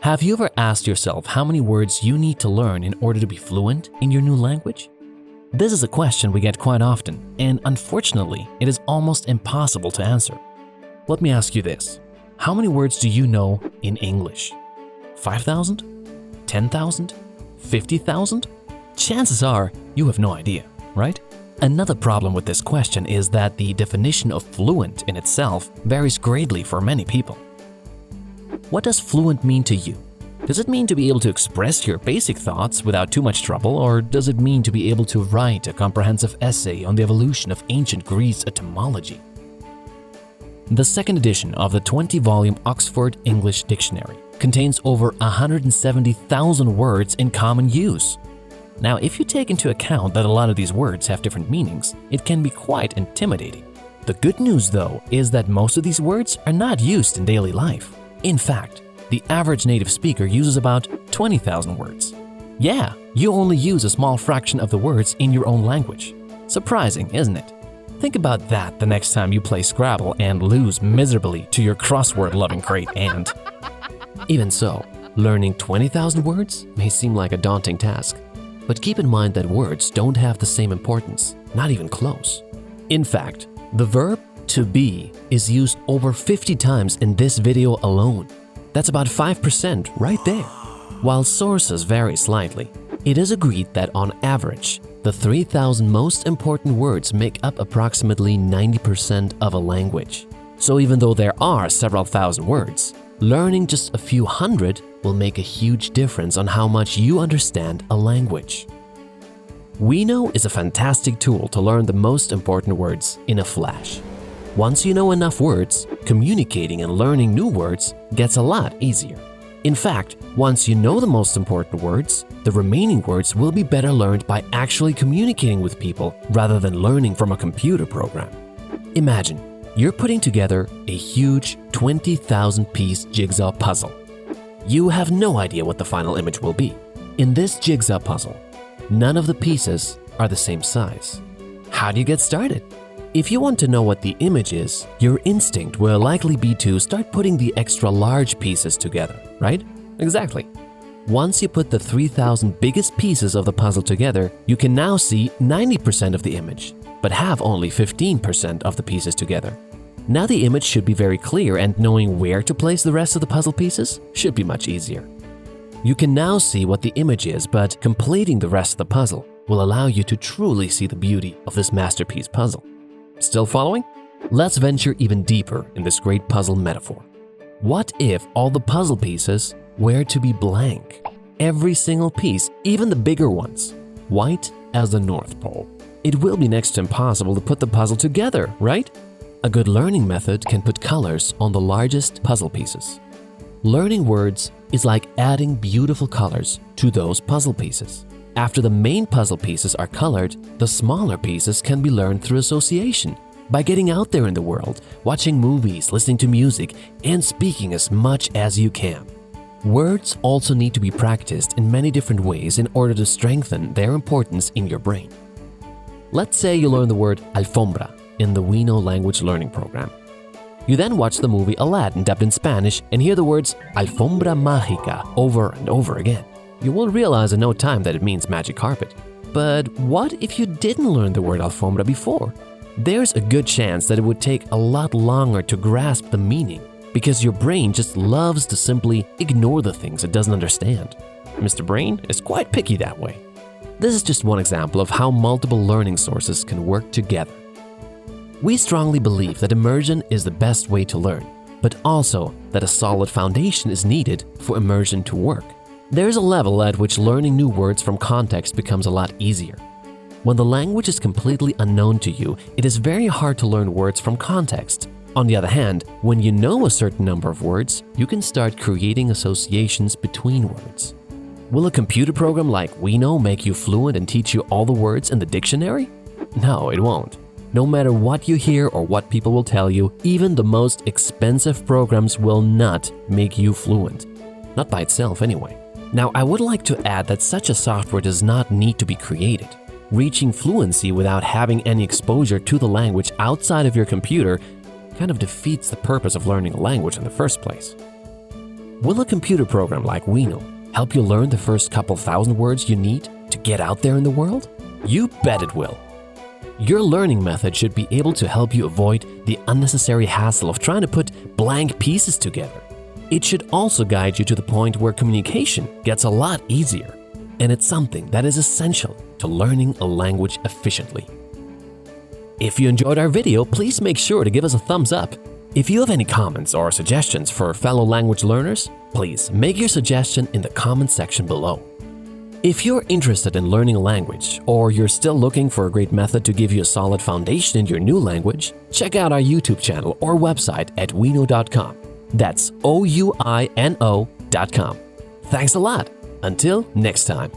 Have you ever asked yourself how many words you need to learn in order to be fluent in your new language? This is a question we get quite often, and unfortunately, it is almost impossible to answer. Let me ask you this. How many words do you know in English? 5,000? 10,000? 50,000? Chances are you have no idea, right? Another problem with this question is that the definition of fluent in itself varies greatly for many people. What does fluent mean to you? Does it mean to be able to express your basic thoughts without too much trouble, or does it mean to be able to write a comprehensive essay on the evolution of ancient Greece etymology? The second edition of the 20-volume Oxford English Dictionary contains over 170,000 words in common use. Now, if you take into account that a lot of these words have different meanings, it can be quite intimidating. The good news, though, is that most of these words are not used in daily life. In fact, the average native speaker uses about 20,000 words. Yeah, you only use a small fraction of the words in your own language. Surprising, isn't it? Think about that the next time you play Scrabble and lose miserably to your crossword-loving great aunt. Even so, learning 20,000 words may seem like a daunting task. But keep in mind that words don't have the same importance, not even close. In fact, the verb to be is used over 50 times in this video alone. That's about 5% right there. While sources vary slightly, it is agreed that on average, the 3,000 most important words make up approximately 90% of a language. So even though there are several thousand words, learning just a few hundred will make a huge difference on how much you understand a language. OUINO is a fantastic tool to learn the most important words in a flash. Once you know enough words, communicating and learning new words gets a lot easier. In fact, once you know the most important words, the remaining words will be better learned by actually communicating with people rather than learning from a computer program. Imagine you're putting together a huge 20,000-piece jigsaw puzzle. You have no idea what the final image will be. In this jigsaw puzzle, none of the pieces are the same size. How do you get started? If you want to know what the image is, your instinct will likely be to start putting the extra large pieces together, right? Exactly. Once you put the 3,000 biggest pieces of the puzzle together, you can now see 90% of the image, but have only 15% of the pieces together. Now the image should be very clear, and knowing where to place the rest of the puzzle pieces should be much easier. You can now see what the image is, but completing the rest of the puzzle will allow you to truly see the beauty of this masterpiece puzzle. Still following? Let's venture even deeper in this great puzzle metaphor. What if all the puzzle pieces were to be blank? Every single piece, even the bigger ones, white as the North Pole. It will be next to impossible to put the puzzle together, right? A good learning method can put colors on the largest puzzle pieces. Learning words is like adding beautiful colors to those puzzle pieces. After the main puzzle pieces are colored, the smaller pieces can be learned through association, by getting out there in the world, watching movies, listening to music, and speaking as much as you can. Words also need to be practiced in many different ways in order to strengthen their importance in your brain. Let's say you learn the word alfombra in the OUINO language learning program. You then watch the movie Aladdin dubbed in Spanish and hear the words alfombra mágica over and over again. You will realize in no time that it means magic carpet. But what if you didn't learn the word alfombra before? There's a good chance that it would take a lot longer to grasp the meaning because your brain just loves to simply ignore the things it doesn't understand. Mr. Brain is quite picky that way. This is just one example of how multiple learning sources can work together. We strongly believe that immersion is the best way to learn, but also that a solid foundation is needed for immersion to work. There's a level at which learning new words from context becomes a lot easier. When the language is completely unknown to you, it is very hard to learn words from context. On the other hand, when you know a certain number of words, you can start creating associations between words. Will a computer program like OUINO make you fluent and teach you all the words in the dictionary? No, it won't. No matter what you hear or what people will tell you, even the most expensive programs will not make you fluent. Not by itself anyway. Now, I would like to add that such a software does not need to be created. Reaching fluency without having any exposure to the language outside of your computer kind of defeats the purpose of learning a language in the first place. Will a computer program like OUINO help you learn the first couple thousand words you need to get out there in the world? You bet it will. Your learning method should be able to help you avoid the unnecessary hassle of trying to put blank pieces together. It should also guide you to the point where communication gets a lot easier, and it's something that is essential to learning a language efficiently. If you enjoyed our video, please make sure to give us a thumbs up. If you have any comments or suggestions for fellow language learners, please make your suggestion in the comment section below. If you're interested in learning a language, or you're still looking for a great method to give you a solid foundation in your new language, check out our YouTube channel or website at ouino.com. That's OUINO.com. Thanks a lot. Until next time.